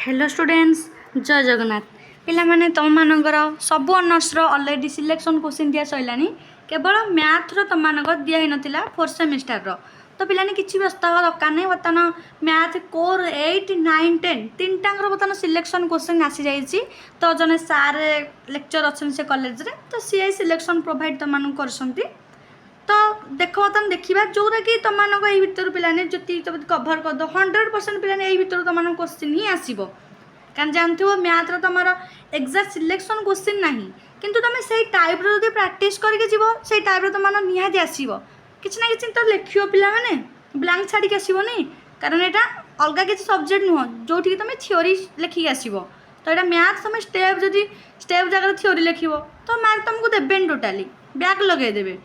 Hello students जय जगन्नाथ पिला माने तुम मानकर सब ऑनर्स ऑलरेडी सिलेक्शन क्वेश्चन दिया सैलानी केवल मैथ रो तुम मानकर दिया ही नथिला फोर्थ सेमिस्टर रो तो पिलाने किछि व्यस्त हो दरकार नहीं बर्तमान मैथ कोर 8 9 10 तीन टांगर बर्तमान सिलेक्शन क्वेश्चन आसी जाइए तो जने सार लेक्चर अच्छे से कॉलेज रे तो सी सिलेक्शन प्रोवाइड तुम मान करसंती तो देख बर्तमान देखा जोरा कि तुम मान भर पाने जी कभर कर दो 100% पाने यही भर तुम क्वेश्चन ही आसो कारण जानते हो मैथ तुम एग्जाक्ट सिलेक्शन क्वेश्चन ना किंतु तुम से टाइप रो प्राक्ट करके जीव से टाइप तुम निहाती आसो किसी ना कि तो लिख पाने ब्लांक छाड़ी आसोनी कारण यहाँ अलग किसी सब्जेक्ट नुह जो तुम थ्योरी लिखिक आसो तो यहाँ मैथ तुम स्टेप जदि स्टेप जगह थ्योरी लिख तो मार्क तुमको देवे टोटाली बैक लगेदेवे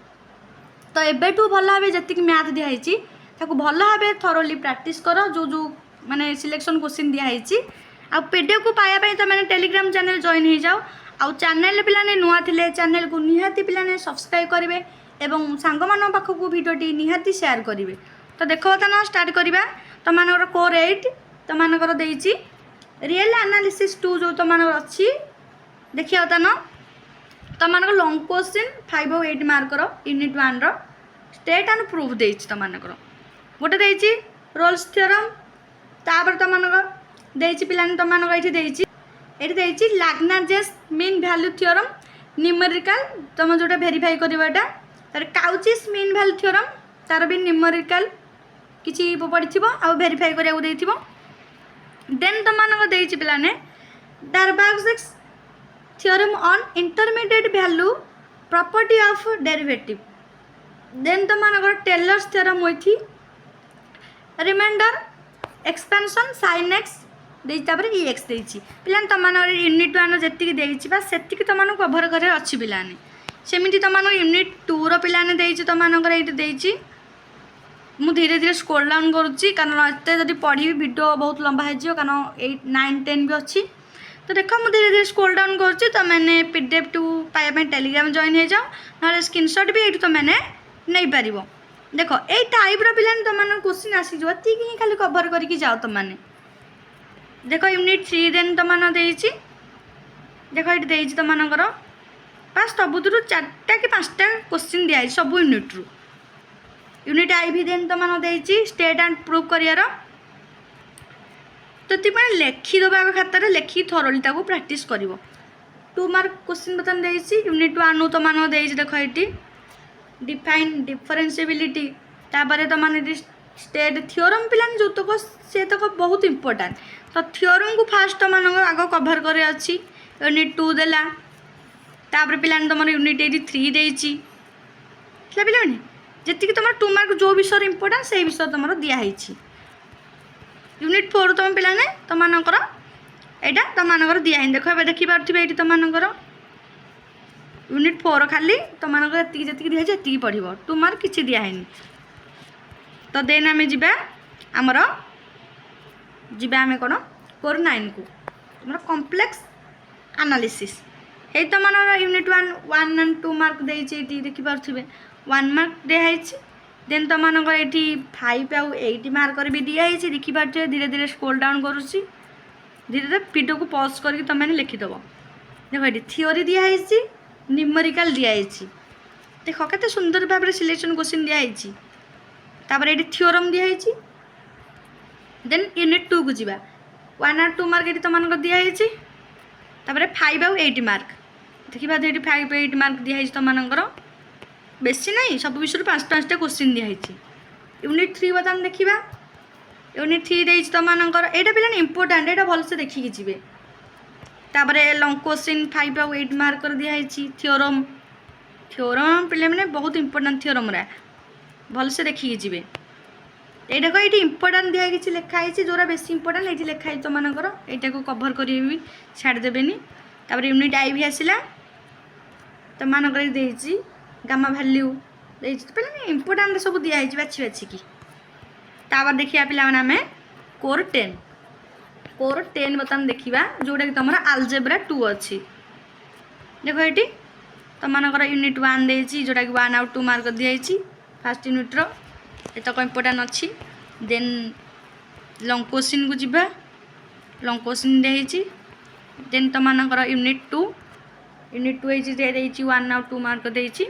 तो एबेठू भल भाव जी मैथ दिखाई भल भाव थरोली प्रैक्टिस कर जो जो माने सिलेक्शन क्वेश्चन दिखाई आ पीडीएफ को पाया तो मैंने टेलीग्राम चैनल जॉइन हो जाओ आउ चैनल पे नुआ थे चैनल को निहाती पे सब्सक्राइब करेंगे एवं सांग मान पाखक भिडियोटी निहाती शेयर करेंगे तो देख बर्तमान स्टार्ट करवा तुम मानकर कोर 8 तुम मानकर देइछि रियल एनालिसिस 2 जो तुम मानकर अच्छी देखिए बर्तमान तुम मानक लॉन्ग क्वेश्चन 5 और 8 मार्कर यूनिट 1 रो स्टेट एंड प्रूफ देइछि तुम मानकर गोटे देइछि रोल्स थ्योरम तापर तुम मानकर देइछि पिलाने तुम मानकर एठी देइछि लाग्रांजेस मीन वैल्यू थ्योरम न्यूमेरिकल तुम जोटा वेरीफाई करवाटा तार काउचिस मीन वैल्यू थ्योरम तार भी न्यूमेरिकल किछि पड़िथिबो आ वेरीफाई करिया देइथिबो देन तुम मानकर देइछि पिलाने डार्बाक्स theorem on intermediate value property of derivative then तो मानकर टेलर्स थ्योरम होइथि रिमाइंडर एक्सपेंशन sin x देइ तापर ex देइछि पिलान तो मानकर यूनिट 1 जेतिकी देइछि बा सेतिकी तो मान कवर करे अछि पिलाने सेमिति तो मान यूनिट 2 रो पिलाने देइछि तो मानकर एइट देइछि मु धीरे धीरे स्क्रॉल डाउन करूछि कारण एते जदि पढी वीडियो बहुत लंबा हे जियो कारण 8 9 10 भी अछि तो देखो मुझे धीरे धीरे स्क्रॉल डाउन करुच्ची तो मैंने पीडीएफ टू पाइबा टेलीग्राम जॉइन हो जाओ ना स्क्रीनशॉट भी ये तो मैंने नहीं पार देखो ये टाइप पिला तुम मान क्वेश्चन आसीज ही खाली कवर करके जाओ तुम मैंने देखो यूनिट 3 देन तुम मान देखो ये तुम मानकर पास सबुद 4टा कि 5टा क्वेश्चन दिखाई सब यूनिट रु यूनिट आई भी देन तुम मान स्टेट एंड प्रूफ कर तो तुम्हें लिखिदेव आगे खातार लिखी थरोली प्राक्ट कर 2 मार्क क्वेश्चन बर्तमान देती यूनिट 1 तो मान देख ये डिफाइन डिफरेंशिएबिलिटी तापर तो मान स्टेट थ्योरम पिला जो तक सी तक बहुत इंपोर्टाट तो थ्योरम को फास्ट तो मान आग कभर कर यूनिट 2 देला तापर पिला तुम यूनिट 3 देती पिलाने जी तुम 2 मार्क जो विषय इंपोर्टाट से विषय तुम दिखाई यूनिट 4 तुम पिलाने तुम मानकर यहाँ तुम मानकर दिखाई देख देखिपे ये तुम मानकर यूनिट 4 खाली तुम मानकर जी दिखाई जी पढ़ 2 मार्क किसी दिखाई तो देन आम जा आमर आम कौन कोर 9 को तुम कम्प्लेक्स एनालिसिस ये तुम मान यूनिट 1 एंड 2 मार्क देती देखिपे 1 मार्क दिखाई देन तुम मानकर ये 5 आउ 8 मार्कर भी दिखाई देखिपे धीरे धीरे स्क्रॉल डाउन करुच्ची धीरे धीरे वीडियो को पॉज करके तुम मैंने लिखिदेव देखो ये थ्योरी दिखाई न्यूमेरिकल दिखाई देख के सुंदर भाव सिलेक्शन क्वेश्चन दिखाई तापर ये थ्योरम दिखाई देन यूनिट 2 को जीवा 1 और 2 मार्क ये तुम मानकर दिखाई तापर 5 आउ 8 मार्क देखा ये 5 8 मार्क दिखाई तुम मानकर बेसी नहीं सब विषय 5-5टा क्वेश्चन दिखाई यूनिट 3 बर्तमान देखा यूनिट 3 देती तुम मानकर यहाँ पे इंपोर्टाट यहाँ भलसे देखिकी जी तापर लंग क्वेश्चन 5 और 8 मार्कर दिखाई थ्योरम थ्योरम पे मैंने बहुत इंपोर्टाट थ्योरम रा भलसे देखिकी जी ये देख ये इंपोर्टाट दिखाई किसी लिखाई जोरा बेस इंपोर्टाट ये लिखाई तुम मानकर यहाँ को कभर कर छाड़देवेनि तापर यूनिट आई भी आसला तुम मानकर देती गामा भैल्यू पे इंपोर्टाट सब दिखाई बाछी बाछिकी तापर देखिए पिला आम कोर 10 बर्तमान देखा जोटा कि तुम आलजेब्रा 2 अच्छी देखो ये तुम मानकर यूनिट 1 देती जोटा कि 1 आउ 2 मार्क दिखाई फास्ट यूनिट रो तक इंपोर्टाट अच्छी देन लंग क्वेश्चन को जीवा ଲଙ୍ଗ କୋଶ୍ଚିନ୍ ଦିଆହେଇଛି। ଦେନ୍ ତୁମମାନଙ୍କର ୟୁନିଟ୍ 2 ହେଇଛି ଦେଇଛି 1 ଆଉ 2 ମାର୍କ ଦେଇଛି।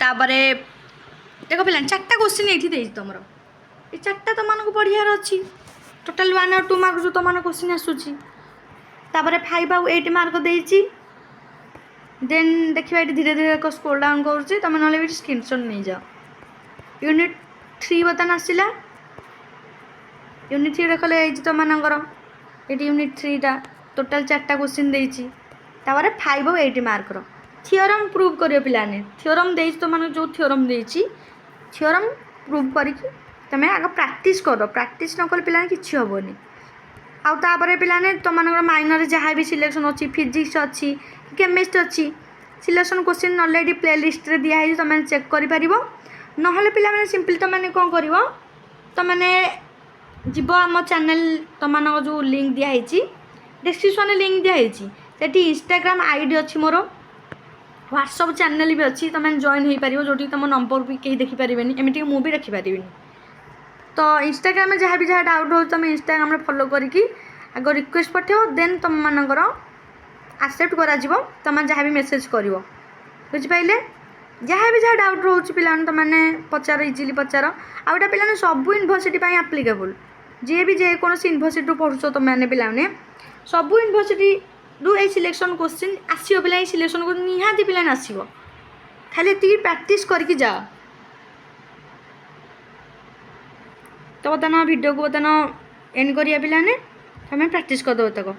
ତାପରେ ଦେଖ ପିଲା 4ଟା କୋଶ୍ଚିନ୍ ଏଇଠି ଦେଇଛି ତୁମର, ଏ 4ଟା ତୁମମାନଙ୍କୁ ପଢ଼ିବାର ଅଛି। ଟୋଟାଲ୍ 1 ଆଉ 2 ମାର୍କ ଯେଉଁ ତୁମମାନଙ୍କ କୋଶ୍ଚିନ୍ ଆସୁଛି। ତାପରେ 5 ଆଉ 8 ମାର୍କ ଦେଇଛି। ଦେନ୍ ଦେଖିବା ଏଠି ଧୀରେ ଧୀରେ ସ୍କ୍ରୋଲ୍ ଡାଉନ୍ କରୁଛି, ତୁମେ ନହେଲେ ଏଠି ସ୍କ୍ରିନ୍ସଟ୍ ନେଇଯାଅ। ୟୁନିଟ୍ 3 ବର୍ତ୍ତମାନ ଆସିଲା। ୟୁନିଟ୍ 3 କଲେ ହେଇଛି ତୁମମାନଙ୍କର ଏଠି ୟୁନିଟ୍ 3ଟା ଟୋଟାଲ୍ 4ଟା କୋଶ୍ଚିନ୍ ଦେଇଛି। ତାପରେ 5 ଆଉ 8 ମାର୍କର ଥିଓରମ୍ ପ୍ରୁଭ୍ କରିବ ପିଲାମାନେ। ଥିଓରମ୍ ଦେଇଛି ତୁମମାନଙ୍କୁ, ଯେଉଁ ଥିଓରମ୍ ଦେଇଛି ଥିଓରମ୍ ପ୍ରୁଭ୍ କରିକି ତୁମେ ଆଗ ପ୍ରାକ୍ଟିସ୍ କର। ପ୍ରାକ୍ଟିସ୍ ନ କଲେ ପିଲାମାନେ କିଛି ହେବନି। ଆଉ ତାପରେ ପିଲାମାନେ ତୁମମାନଙ୍କର ମାଇନରରେ ଯାହା ବି ସିଲେକ୍ସନ୍ ଅଛି, ଫିଜିକ୍ସ ଅଛି, କେମିଷ୍ଟ୍ରି ଅଛି, ସିଲେକ୍ସନ୍ କୋଶ୍ଚିନ୍ ଅଲରେଡ଼ି ପ୍ଲେ ଲିଷ୍ଟରେ ଦିଆହେଇଛି, ତୁମେ ଚେକ୍ କରିପାରିବ। ନହେଲେ ପିଲାମାନେ ସିମ୍ପଲି ତୁମେ କ'ଣ କରିବ, ତୁମେ ଯିବ ଆମ ଚ୍ୟାନେଲ୍, ତୁମମାନଙ୍କ ଯେଉଁ ଲିଙ୍କ୍ ଦିଆହେଇଛି ଡେସ୍କ୍ରିପ୍ସନ୍ରେ ଲିଙ୍କ୍ ଦିଆହେଇଛି, ସେଠି ଇନଷ୍ଟାଗ୍ରାମ୍ ଆଇଡ଼ି ଅଛି ମୋର, ହ୍ୱାଟ୍ସଅପ୍ ଚ୍ୟାନେଲ୍ ବି ଅଛି, ତୁମେ ଜଏନ୍ ହୋଇପାରିବ, ଯେଉଁଠି ତୁମ ନମ୍ବର ବି କେହି ଦେଖିପାରିବେନି, ଏମିତିକି ମୁଁ ବି ଦେଖିପାରିବିନି। ତ ଇନଷ୍ଟାଗ୍ରାମରେ ଯାହା ଡାଉଟ୍ ହେଉଛି ତୁମେ ଇନଷ୍ଟାଗ୍ରାମରେ ଫଲୋ କରିକି ଆଗ ରିକ୍ୱେଷ୍ଟ ପଠାଇବ, ଦେନ୍ ତୁମମାନଙ୍କର ଆକ୍ସେପ୍ଟ କରାଯିବ, ତୁମେ ଯାହା ବି ମେସେଜ୍ କରିବ। ବୁଝିପାରିଲେ? ଯାହା ଡାଉଟ୍ ରହୁଛି ପିଲାମାନେ ତୁମେ ପଚାର, ଇଜିଲି ପଚାର। ଆଉ ଏଇଟା ପିଲାମାନେ ସବୁ ୟୁନିଭର୍ସିଟି ପାଇଁ ଆପ୍ଲିକେବୁଲ୍। ଯିଏ ବି ଯେକୌଣସି ୟୁନିଭର୍ସିଟିରୁ ପଢ଼ୁଛ ତୁମେ ପିଲାମାନେ, ସବୁ ୟୁନିଭର୍ସିଟିରୁ ଏଇ ସିଲେକ୍ସନ୍ କୋଶ୍ଚିନ୍ ଆସିବ। ପିଲା ଏଇ ସିଲେକ୍ସନ୍ କୋଶ୍ଚିନ୍ ନିହାତି ପିଲାମାନେ ଆସିବ, ଖାଲି ଏତିକି ପ୍ରାକ୍ଟିସ୍ କରିକି ଯାଅ। ତ ବର୍ତ୍ତମାନ ଭିଡ଼ିଓକୁ ଏଣ୍ଡ କରିବା ପିଲାମାନେ, ତୁମେ ପ୍ରାକ୍ଟିସ୍ କରିଦେବ ତାକୁ।